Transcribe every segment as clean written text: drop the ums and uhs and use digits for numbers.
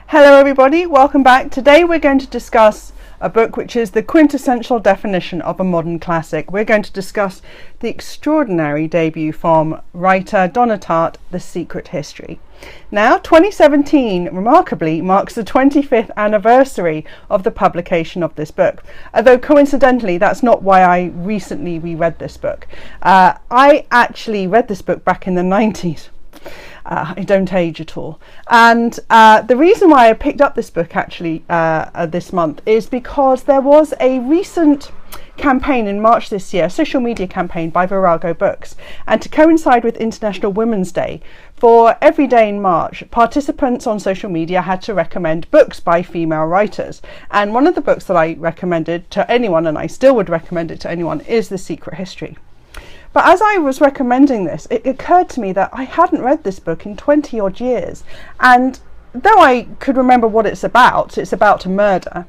Hello everybody, welcome back. Today we're going to discuss a book which is the quintessential definition of a modern classic. We're going to discuss the extraordinary debut from writer Donna Tartt, The Secret History. Now, 2017 remarkably marks the 25th anniversary of the publication of this book, although coincidentally that's not why I recently reread this book. I actually read this book back in the 90s. I don't age at all. And the reason why I picked up this book actually this month is because there was a recent campaign in March this year, a social media campaign by Virago Books, and to coincide with International Women's Day, for every day in March, participants on social media had to recommend books by female writers. And one of the books that I recommended to anyone, and I still would recommend it to anyone, is The Secret History. But as I was recommending this, it occurred to me that I hadn't read this book in 20 odd years. And though I could remember what it's about a murder.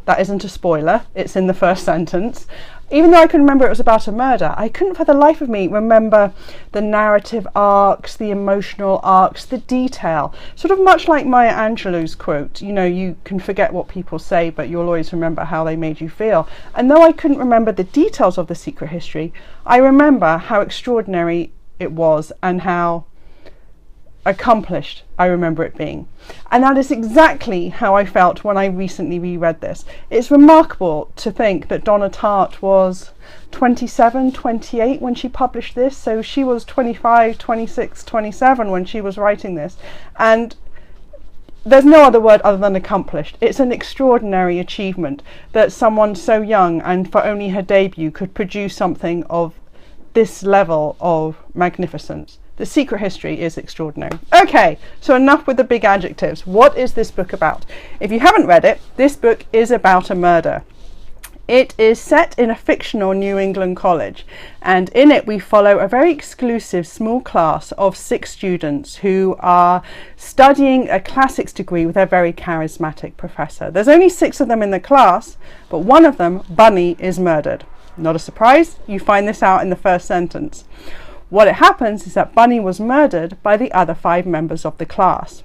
That isn't a spoiler, it's in the first sentence. Even though I could remember it was about a murder, I couldn't for the life of me remember the narrative arcs, the emotional arcs, the detail. Sort of much like Maya Angelou's quote, you know, you can forget what people say, but you'll always remember how they made you feel. And though I couldn't remember the details of The Secret History, I remember how extraordinary it was and how accomplished I remember it being. And that is exactly how I felt when I recently reread this. It's remarkable to think that Donna Tartt was 27, 28 when she published this, so she was 25, 26, 27 when she was writing this, and there's no other word other than accomplished. It's an extraordinary achievement that someone so young and for only her debut could produce something of this level of magnificence. The Secret History is extraordinary. Okay, so enough with the big adjectives. What is this book about? If you haven't read it, this book is about a murder. It is set in a fictional New England college, and in it we follow a very exclusive small class of 6 students who are studying a classics degree with a very charismatic professor. There's only 6 of them in the class, but one of them, Bunny, is murdered. Not a surprise, you find this out in the first sentence. What it happens is that Bunny was murdered by the other 5 members of the class.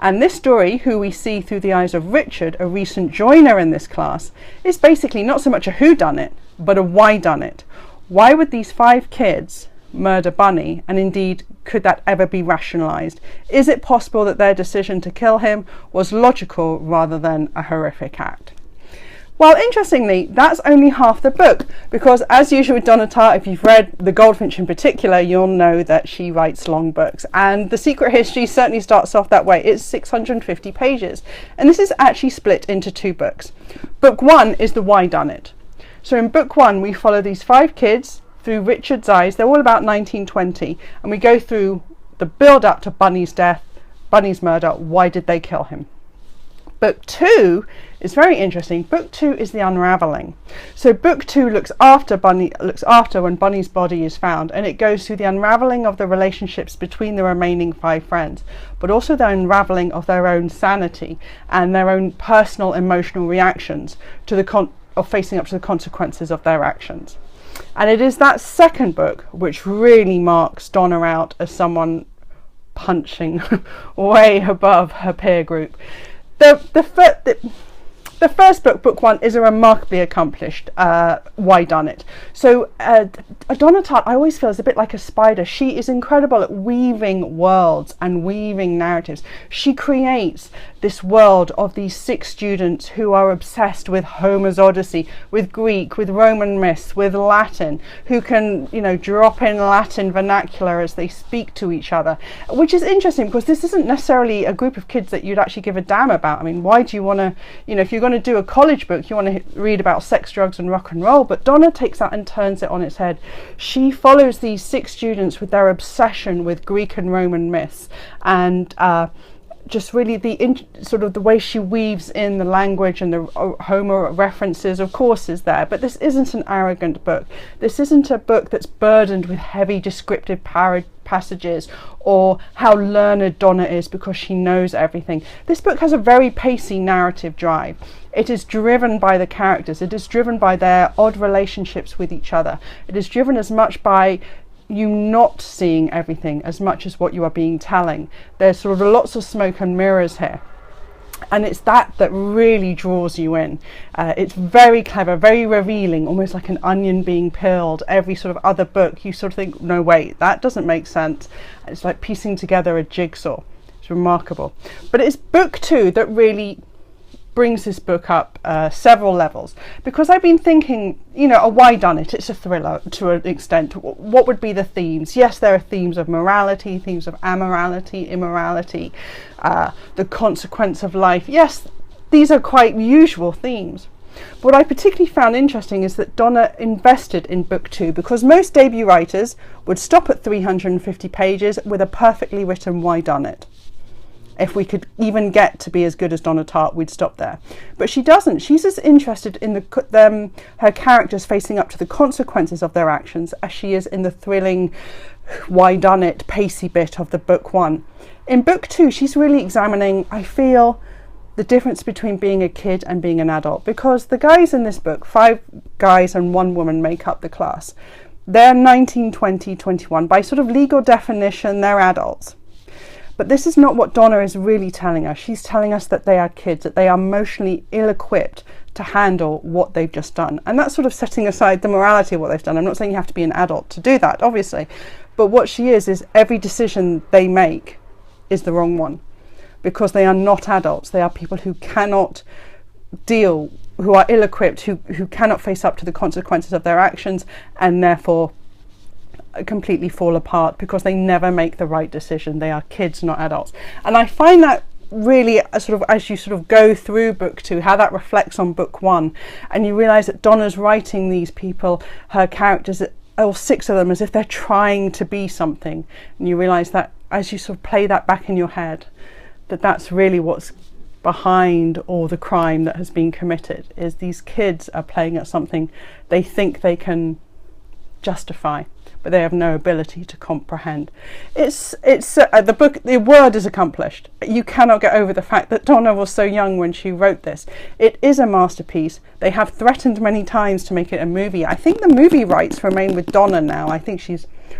And this story, who we see through the eyes of Richard, a recent joiner in this class, is basically not so much a whodunit, but a whydunit. Why would these 5 kids murder Bunny? And indeed, could that ever be rationalized? Is it possible that their decision to kill him was logical rather than a horrific act? Well, interestingly, that's only half the book, because as usual with Donna Tartt, if you've read The Goldfinch in particular, you'll know that she writes long books, and The Secret History certainly starts off that way. It's 650 pages, and this is actually split into 2 books. Book 1 is the whydunit. So in book 1 we follow these 5 kids through Richard's eyes. They're all about 1920, and we go through the build up to Bunny's death, Bunny's murder. Why did they kill him? Book 2 is very interesting. Book 2 is the unraveling. So book 2 looks after when Bunny's body is found, and it goes through the unraveling of the relationships between the remaining 5 friends, but also the unraveling of their own sanity and their own personal emotional reactions to the of facing up to the consequences of their actions. And it is that second book which really marks Donna out as someone punching way above her peer group. The first book, book 1, is a remarkably accomplished whydunit. So Donna Tartt, I always feel, is a bit like a spider. She is incredible at weaving worlds and weaving narratives. She creates this world of these 6 students who are obsessed with Homer's Odyssey, with Greek, with Roman myths, with Latin, who can, you know, drop in Latin vernacular as they speak to each other, which is interesting because this isn't necessarily a group of kids that you'd actually give a damn about. I mean, why do you want to, you know, if you're going to do a college book, you want to read about sex, drugs and rock and roll, but Donna takes that and turns it on its head. She follows these 6 students with their obsession with Greek and Roman myths, and just really sort of the way she weaves in the language and the Homer references, of course, is there. But this isn't an arrogant book. This isn't a book that's burdened with heavy descriptive passages or how learned Donna is because she knows everything. This book has a very pacey narrative drive. It is driven by the characters. It is driven by their odd relationships with each other. It is driven as much by you not seeing everything as much as what you are being telling. There's sort of lots of smoke and mirrors here. And it's that really draws you in. It's very clever, very revealing, almost like an onion being peeled. Every sort of other book, you sort of think, no, wait, that doesn't make sense. It's like piecing together a jigsaw. It's remarkable. But it's book 2 that really brings this book up several levels, because I've been thinking, you know, why done it? It's a thriller to an extent. What would be the themes? Yes, there are themes of morality, themes of amorality, immorality, the consequence of life. Yes, these are quite usual themes. What I particularly found interesting is that Donna invested in book 2, because most debut writers would stop at 350 pages with a perfectly written why done it. If we could even get to be as good as Donna Tartt, we'd stop there. But she doesn't. She's as interested in her characters facing up to the consequences of their actions as she is in the thrilling, why done it, pacey bit of the book 1. In book 2, she's really examining, I feel, the difference between being a kid and being an adult. Because the guys in this book, 5 guys and 1 woman make up the class. They're 19, 20, 21. By sort of legal definition, they're adults. But this is not what Donna is really telling us. She's telling us that they are kids, that they are emotionally ill-equipped to handle what they've just done. And that's sort of setting aside the morality of what they've done. I'm not saying you have to be an adult to do that, obviously. But what she is every decision they make is the wrong one. Because they are not adults. They are people who cannot deal, who are ill-equipped, who cannot face up to the consequences of their actions, and therefore completely fall apart because they never make the right decision. They are kids, not adults. And I find that really sort of, as you sort of go through book 2, how that reflects on book 1, and you realize that Donna's writing these people, her characters, all 6 of them, as if they're trying to be something. And you realize that as you sort of play that back in your head, that that's really what's behind all the crime that has been committed, is these kids are playing at something they think they can justify, but they have no ability to comprehend. The book, the word is accomplished. You cannot get over the fact that Donna was so young when she wrote this. It is a masterpiece. They have threatened many times to make it a movie. I think the movie rights remain with Donna now. I think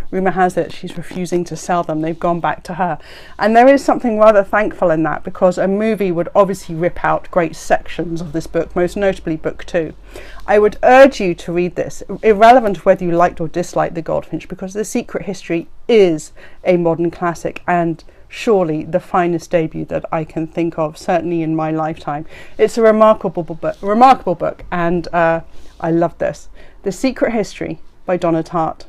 rumour has it she's refusing to sell them. They've gone back to her. And there is something rather thankful in that, because a movie would obviously rip out great sections of this book, most notably book 2. I would urge you to read this, irrelevant of whether you liked or disliked The Goldfinch, because The Secret History is a modern classic and surely the finest debut that I can think of, certainly in my lifetime. It's a remarkable book, and I love this. The Secret History by Donna Tartt.